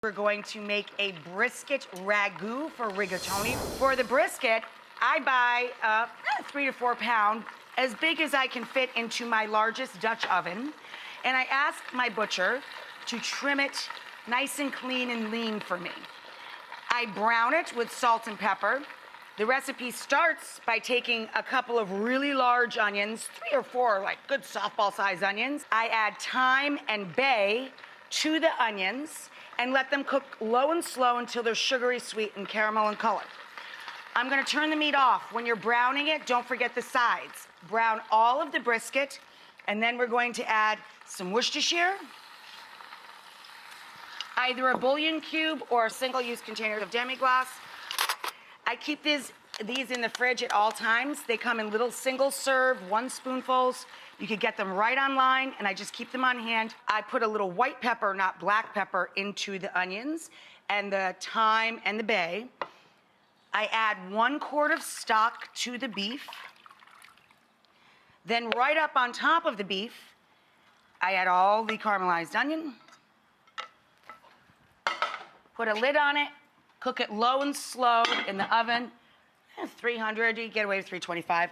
We're going to make a brisket ragu for rigatoni. For the brisket, I buy 3 to 4 pound, as big as I can fit into my largest Dutch oven. And I ask my butcher to trim it nice and clean and lean for me. I brown it with salt and pepper. The recipe starts by taking a couple of really large onions, 3 or 4 like good softball-sized onions. I add thyme and bay to the onions and let them cook low and slow until they're sugary sweet and caramel in color. I'm gonna turn the meat off. When you're browning it, don't forget the sides. Brown all of the brisket, and then we're going to add some Worcestershire, either a bouillon cube or a single-use container of demi-glace. I keep these in the fridge at all times. They come in little single-serve, 1 spoonfuls. You could get them right online, and I just keep them on hand. I put a little white pepper, not black pepper, into the onions and the thyme and the bay. I add 1 quart of stock to the beef. Then right up on top of the beef, I add all the caramelized onion. Put a lid on it, cook it low and slow in the oven, 300, you get away with 325.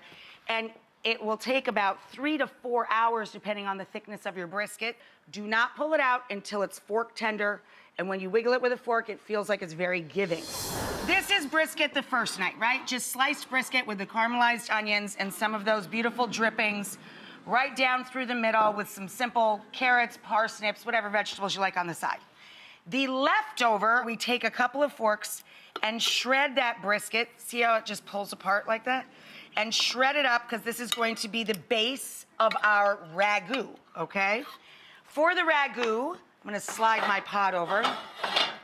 And it will take about 3 to 4 hours, depending on the thickness of your brisket. Do not pull it out until it's fork tender. And when you wiggle it with a fork, it feels like it's very giving. This is brisket the first night, right? Just sliced brisket with the caramelized onions and some of those beautiful drippings right down through the middle with some simple carrots, parsnips, whatever vegetables you like on the side. The leftover, we take a couple of forks and shred that brisket. See how it just pulls apart like that? And shred it up, because this is going to be the base of our ragu, okay? For the ragu, I'm gonna slide my pot over.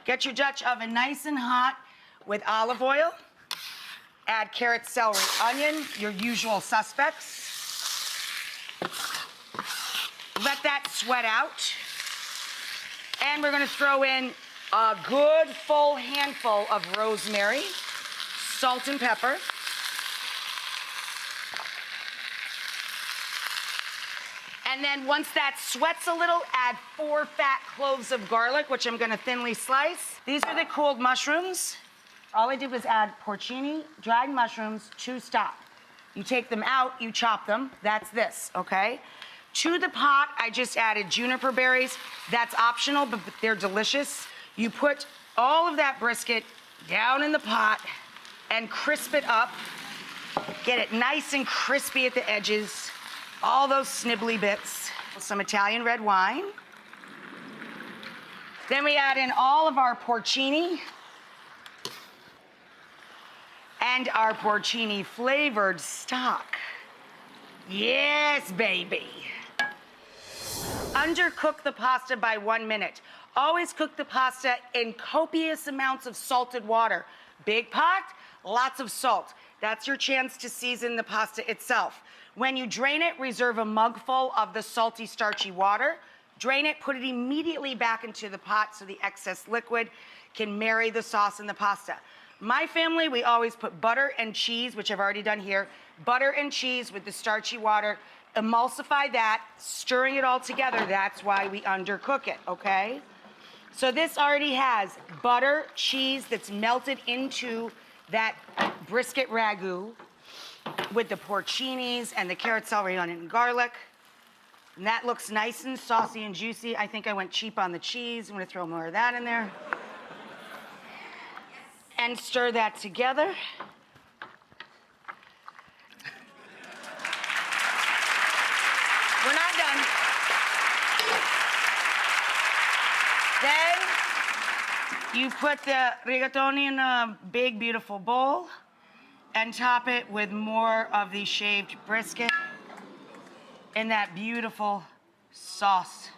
Get your Dutch oven nice and hot with olive oil. Add carrot, celery, onion, your usual suspects. Let that sweat out. And we're gonna throw in a good full handful of rosemary, salt and pepper. And then once that sweats a little, add 4 fat cloves of garlic, which I'm gonna thinly slice. These are the cooled mushrooms. All I did was add porcini, dried mushrooms to stock. You take them out, you chop them. That's this, okay? To the pot, I just added juniper berries. That's optional, but they're delicious. You put all of that brisket down in the pot and crisp it up. Get it nice and crispy at the edges. All those snibbly bits. Some Italian red wine. Then we add in all of our porcini and our porcini flavored stock. Yes, baby. Undercook the pasta by 1 minute. Always cook the pasta in copious amounts of salted water. Big pot, lots of salt. That's your chance to season the pasta itself. When you drain it, reserve a mugful of the salty, starchy water. Drain it, put it immediately back into the pot so the excess liquid can marry the sauce and the pasta. My family, we always put butter and cheese, which I've already done here. Butter and cheese with the starchy water. Emulsify that, stirring it all together. That's why we undercook it, okay? So this already has butter, cheese that's melted into that brisket ragu with the porcinis and the carrot, celery, onion, and garlic. And that looks nice and saucy and juicy. I think I went cheap on the cheese. I'm gonna throw more of that in there. And stir that together. We're not done. Then you put the rigatoni in a big, beautiful bowl and top it with more of the shaved brisket and that beautiful sauce.